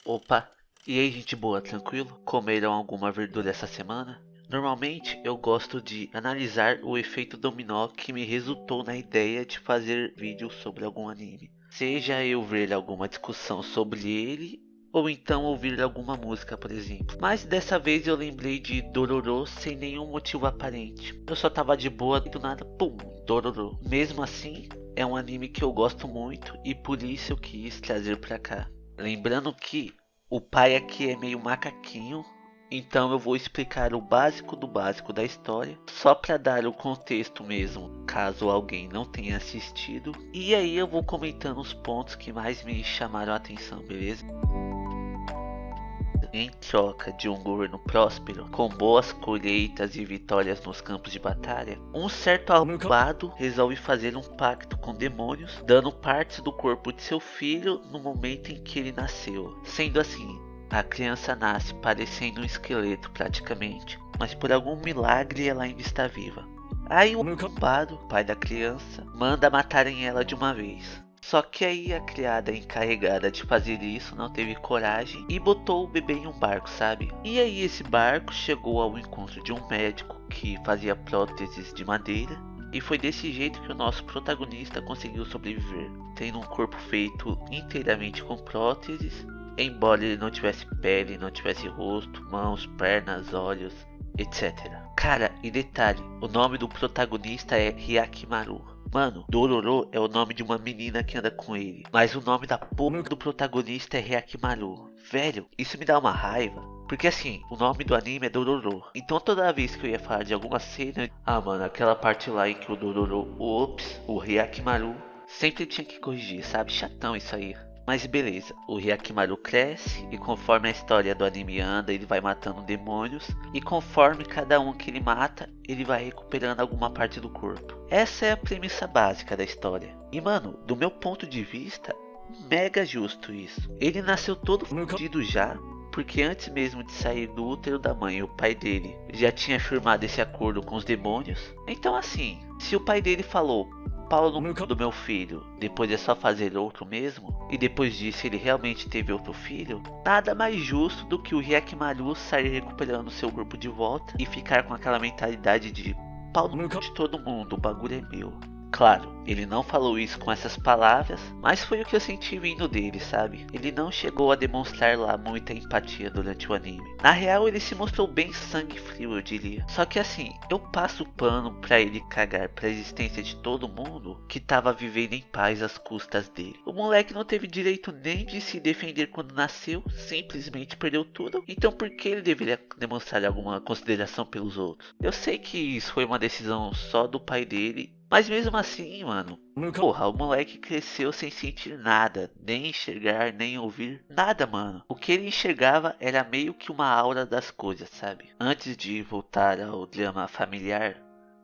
Opa, e aí gente boa, tranquilo? Comeram alguma verdura essa semana? Normalmente eu gosto de analisar o efeito dominó que me resultou na ideia de fazer vídeo sobre algum anime. Seja eu ver alguma discussão sobre ele, ou então ouvir alguma música, por exemplo. Mas dessa vez eu lembrei de Dororo sem nenhum motivo aparente. Eu só tava de boa e do nada, pum, Dororo. Mesmo assim, é um anime que eu gosto muito e por isso eu quis trazer pra cá. Lembrando que o pai aqui é meio macaquinho, então eu vou explicar o básico do básico da história, só para dar o contexto mesmo, caso alguém não tenha assistido. E aí eu vou comentando os pontos que mais me chamaram a atenção, beleza? Em troca de um governo próspero, com boas colheitas e vitórias nos campos de batalha, um certo arrombado resolve fazer um pacto com demônios, dando partes do corpo de seu filho no momento em que ele nasceu. Sendo assim, a criança nasce parecendo um esqueleto praticamente, mas por algum milagre ela ainda está viva. Aí o arrombado, pai da criança, manda matarem ela de uma vez. Só que aí a criada encarregada de fazer isso não teve coragem e botou o bebê em um barco, sabe? E aí esse barco chegou ao encontro de um médico que fazia próteses de madeira. E foi desse jeito que o nosso protagonista conseguiu sobreviver, tendo um corpo feito inteiramente com próteses, embora ele não tivesse pele, não tivesse rosto, mãos, pernas, olhos, etc. Cara, e detalhe, o nome do protagonista é Hyakimaru. Mano, Dororo é o nome de uma menina que anda com ele, mas o nome da porra do protagonista é Hyakimaru. Velho, isso me dá uma raiva. Porque assim, o nome do anime é Dororo. Então toda vez que eu ia falar de alguma cena, mano, aquela parte lá em que o Dororo, o Hyakimaru, sempre tinha que corrigir, sabe? Chatão isso aí. Mas beleza, o Hyakimaru cresce e conforme a história do anime anda, ele vai matando demônios e conforme cada um que ele mata, ele vai recuperando alguma parte do corpo. Essa é a premissa básica da história. E mano, do meu ponto de vista, mega justo isso. Ele nasceu todo fudido já, porque antes mesmo de sair do útero da mãe, o pai dele já tinha firmado esse acordo com os demônios. Então assim, se o pai dele falou pau no cu do meu filho, depois é só fazer outro mesmo, e depois disso ele realmente teve outro filho, nada mais justo do que o Hyakimaru sair recuperando seu corpo de volta e ficar com aquela mentalidade de pau no cu de todo mundo, o bagulho é meu. Claro, ele não falou isso com essas palavras, mas foi o que eu senti vindo dele, sabe? Ele não chegou a demonstrar lá muita empatia durante o anime. Na real, ele se mostrou bem sangue frio, eu diria. Só que assim, eu passo o pano pra ele cagar pra existência de todo mundo que tava vivendo em paz às custas dele. O moleque não teve direito nem de se defender quando nasceu, simplesmente perdeu tudo. Então por que ele deveria demonstrar alguma consideração pelos outros? Eu sei que isso foi uma decisão só do pai dele, mas mesmo assim, mano, porra, o moleque cresceu sem sentir nada, nem enxergar, nem ouvir, nada, mano. O que ele enxergava era meio que uma aura das coisas, sabe? Antes de voltar ao drama familiar,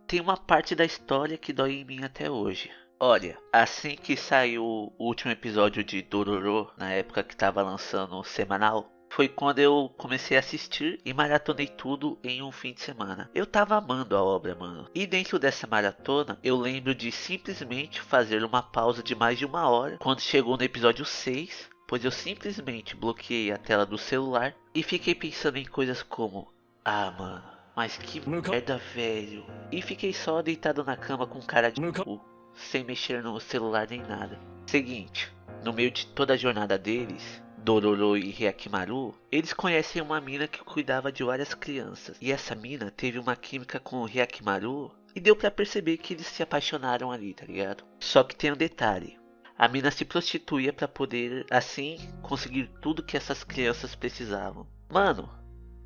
tem uma parte da história que dói em mim até hoje. Olha, assim que saiu o último episódio de Dororo, na época que tava lançando o semanal, foi quando eu comecei a assistir e maratonei tudo em um fim de semana. Eu tava amando a obra, mano. E dentro dessa maratona, eu lembro de simplesmente fazer uma pausa de mais de uma hora quando chegou no episódio 6, pois eu simplesmente bloqueei a tela do celular e fiquei pensando em coisas como: ah, mano, mas que merda, velho. E fiquei só deitado na cama com cara de cu, sem mexer no celular nem nada. Seguinte, no meio de toda a jornada deles, Dororo e Hyakimaru, eles conhecem uma mina que cuidava de várias crianças. E essa mina teve uma química com o Hyakimaru e deu pra perceber que eles se apaixonaram ali, tá ligado? Só que tem um detalhe. A mina se prostituía pra poder, assim, conseguir tudo que essas crianças precisavam. Mano,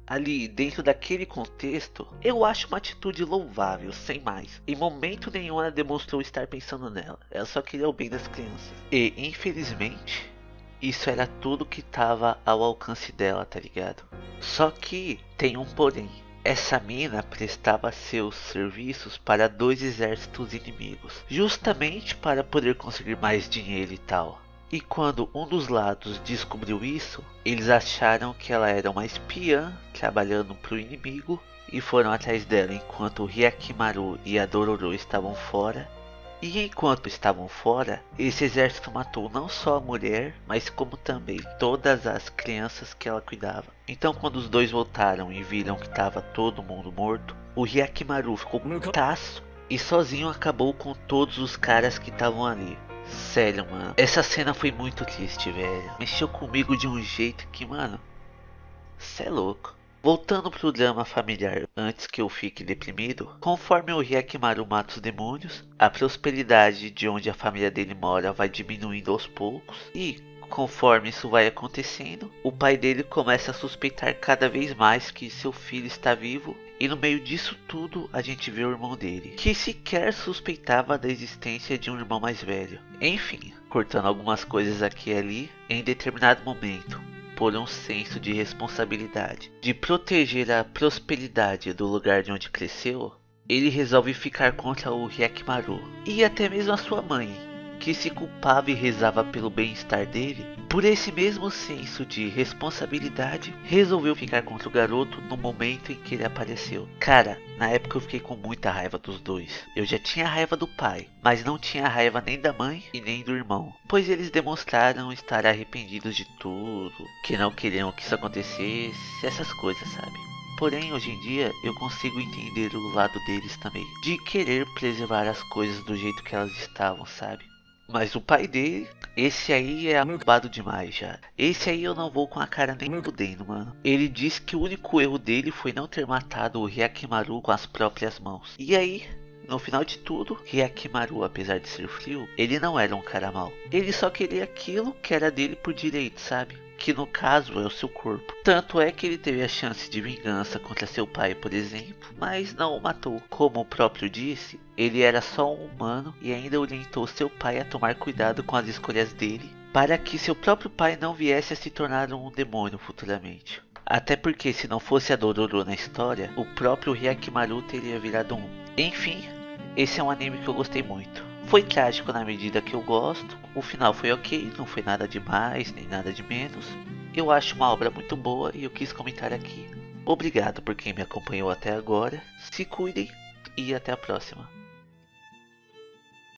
ali dentro daquele contexto, eu acho uma atitude louvável, sem mais. Em momento nenhum ela demonstrou estar pensando nela. Ela só queria o bem das crianças. E, infelizmente, isso era tudo que tava ao alcance dela, tá ligado? Só que tem um porém. Essa mina prestava seus serviços para dois exércitos inimigos, justamente para poder conseguir mais dinheiro e tal. E quando um dos lados descobriu isso, eles acharam que ela era uma espiã trabalhando para o inimigo e foram atrás dela enquanto o Hyakimaru e a Dororo estavam fora. E enquanto estavam fora, esse exército matou não só a mulher, mas como também todas as crianças que ela cuidava. Então quando os dois voltaram e viram que estava todo mundo morto, o Hyakimaru ficou putaço e sozinho acabou com todos os caras que estavam ali. Sério, mano, essa cena foi muito triste, velho. Mexeu comigo de um jeito que, mano, cê é louco. Voltando pro drama familiar, antes que eu fique deprimido, conforme o Hyakimaru mata os demônios, a prosperidade de onde a família dele mora vai diminuindo aos poucos e, conforme isso vai acontecendo, o pai dele começa a suspeitar cada vez mais que seu filho está vivo. E no meio disso tudo, a gente vê o irmão dele, que sequer suspeitava da existência de um irmão mais velho. Enfim, cortando algumas coisas aqui e ali, em determinado momento, por um senso de responsabilidade, de proteger a prosperidade do lugar de onde cresceu, ele resolve ficar contra o Hyakimaru e até mesmo a sua mãe, que se culpava e rezava pelo bem-estar dele. Por esse mesmo senso de responsabilidade, resolveu ficar contra o garoto no momento em que ele apareceu. Cara, na época eu fiquei com muita raiva dos dois. Eu já tinha raiva do pai, mas não tinha raiva nem da mãe e nem do irmão, pois eles demonstraram estar arrependidos de tudo, que não queriam que isso acontecesse, essas coisas, sabe? Porém, hoje em dia, eu consigo entender o lado deles também, de querer preservar as coisas do jeito que elas estavam, sabe? Mas o pai dele, esse aí é abobado demais já. Esse aí eu não vou com a cara nem fudendo, mano. Ele disse que o único erro dele foi não ter matado o Hyakimaru com as próprias mãos. E aí, no final de tudo, Hyakimaru, apesar de ser frio, ele não era um cara mau. Ele só queria aquilo que era dele por direito, sabe? Que no caso é o seu corpo. Tanto é que ele teve a chance de vingança contra seu pai, por exemplo, mas não o matou. Como o próprio disse, ele era só um humano e ainda orientou seu pai a tomar cuidado com as escolhas dele, para que seu próprio pai não viesse a se tornar um demônio futuramente. Até porque se não fosse a Dororo na história, o próprio Hyakimaru teria virado um. Enfim, esse é um anime que eu gostei muito. Foi trágico na medida que eu gosto, o final foi ok, não foi nada de mais nem nada de menos. Eu acho uma obra muito boa e eu quis comentar aqui. Obrigado por quem me acompanhou até agora, se cuidem e até a próxima.